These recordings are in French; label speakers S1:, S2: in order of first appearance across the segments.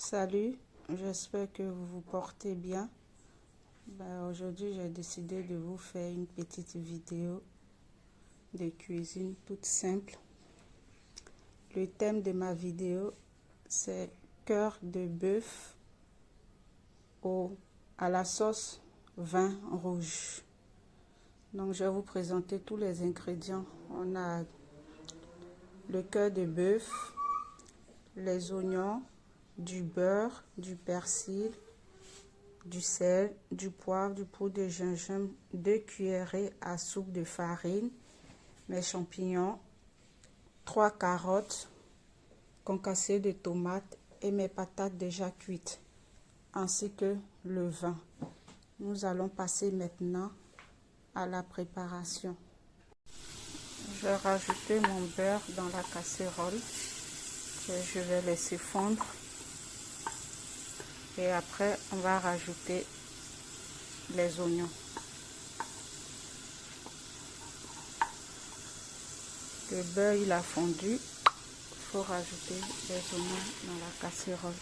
S1: Salut, j'espère que vous vous portez bien. Aujourd'hui, j'ai décidé de vous faire une petite vidéo de cuisine toute simple. Le thème de ma vidéo, c'est cœur de bœuf à la sauce vin rouge. Donc, je vais vous présenter tous les ingrédients. On a le cœur de bœuf, les oignons, du beurre, du persil, du sel, du poivre, du poudre de gingembre, 2 cuillerées à soupe de farine, mes champignons, 3 carottes, concassées de tomates et mes patates déjà cuites, ainsi que le vin. Nous allons passer maintenant à la préparation. Je vais rajouter mon beurre dans la casserole que je vais laisser fondre. Et après, on va rajouter les oignons. Le beurre, il a fondu. Il faut rajouter les oignons dans la casserole.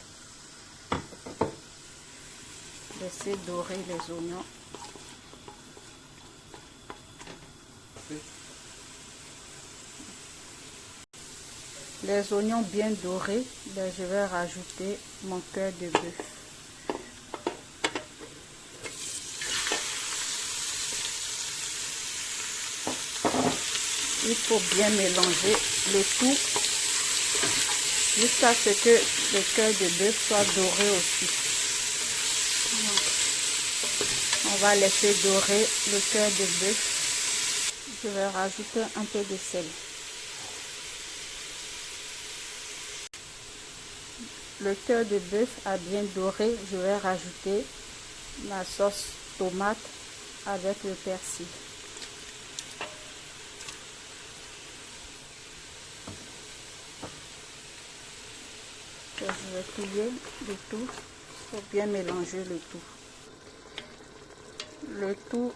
S1: Laissez dorer les oignons. Les oignons bien dorés, je vais rajouter mon cœur de bœuf. Il faut bien mélanger le tout jusqu'à ce que le cœur de bœuf soit doré aussi. Donc, on va laisser dorer le cœur de bœuf. Je vais rajouter un peu de sel. Le cœur de bœuf a bien doré. Je vais rajouter la sauce tomate avec le persil. Je vais plier le tout pour bien mélanger le tout. Le tout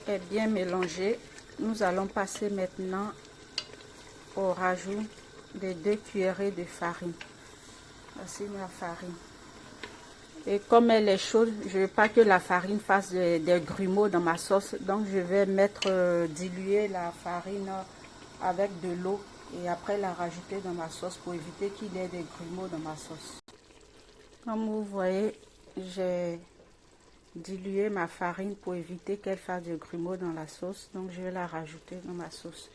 S1: est bien mélangé. Nous allons passer maintenant au rajout de 2 cuillerées de farine. Voici ma farine. Et comme elle est chaude, je ne veux pas que la farine fasse des grumeaux dans ma sauce. Donc je vais diluer la farine avec de l'eau et après la rajouter dans ma sauce pour éviter qu'il y ait des grumeaux dans ma sauce. Comme vous voyez, j'ai dilué ma farine pour éviter qu'elle fasse des grumeaux dans la sauce. Donc je vais la rajouter dans ma sauce.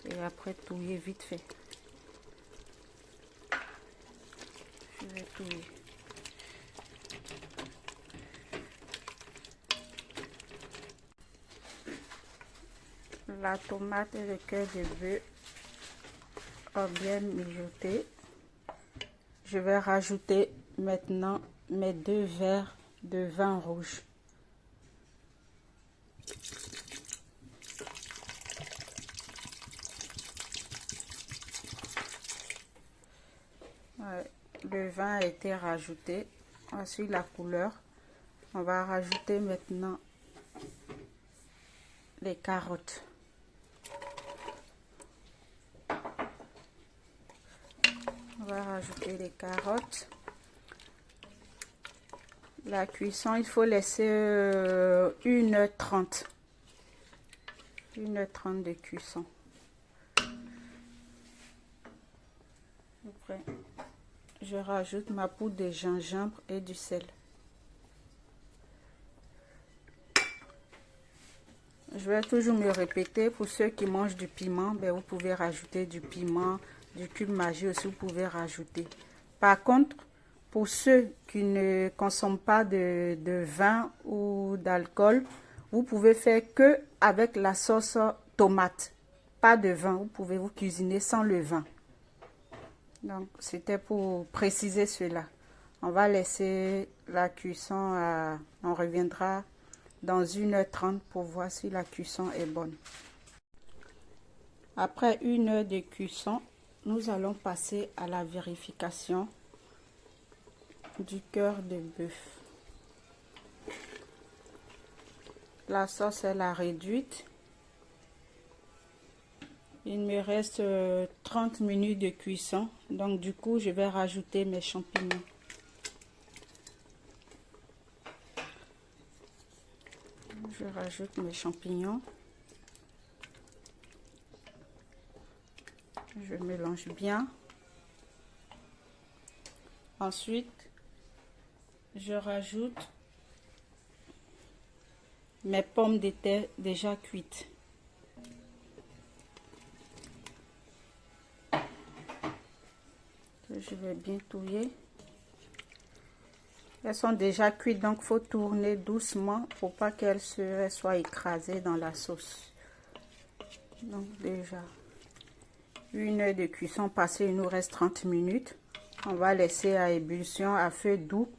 S1: Et après touiller vite fait. Je vais touiller. La tomate et le cœur de bœuf ont bien mijoté. Je vais rajouter maintenant mes 2 verres de vin rouge. Le vin a été rajouté. Voici la couleur. On va rajouter maintenant les carottes. On va rajouter les carottes. La cuisson, il faut laisser 1h30. 1h30 de cuisson. Après, je rajoute ma poudre de gingembre et du sel. Je vais toujours me répéter, pour ceux qui mangent du piment, vous pouvez rajouter du piment, du cumin aussi, vous pouvez rajouter. Par contre, pour ceux qui ne consomment pas de vin ou d'alcool, vous pouvez faire que avec la sauce tomate. Pas de vin, vous pouvez vous cuisiner sans le vin. Donc, c'était pour préciser cela. On va laisser la cuisson, on reviendra dans 1h30 pour voir si la cuisson est bonne. Après 1 heure de cuisson, nous allons passer à la vérification du cœur de bœuf. La sauce est la réduite. Il me reste 30 minutes de cuisson. Donc du coup, je vais rajouter mes champignons. Je rajoute mes champignons. Je mélange bien. Ensuite, je rajoute mes pommes de terre déjà cuites. Je vais bien touiller. Elles sont déjà cuites, donc il faut tourner doucement pour pas qu'elles soient écrasées dans la sauce. Donc déjà, 1 heure de cuisson passée, il nous reste 30 minutes. On va laisser à ébullition à feu doux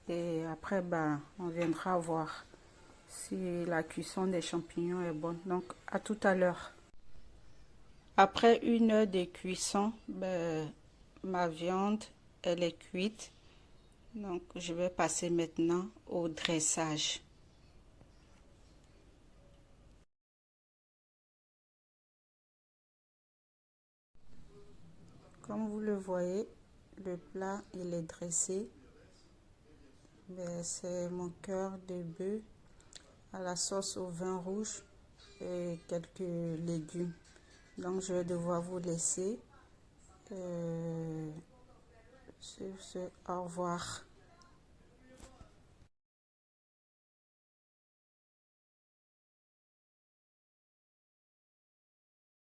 S1: et après on viendra voir si la cuisson des champignons est bonne. Donc à tout à l'heure. Après 1 heure de cuisson, ma viande elle est cuite. Donc je vais passer maintenant au dressage. Comme vous le voyez, le plat il est dressé. C'est mon cœur de bœuf à la sauce au vin rouge et quelques légumes. Donc je vais devoir vous laisser. Sur ce, au revoir.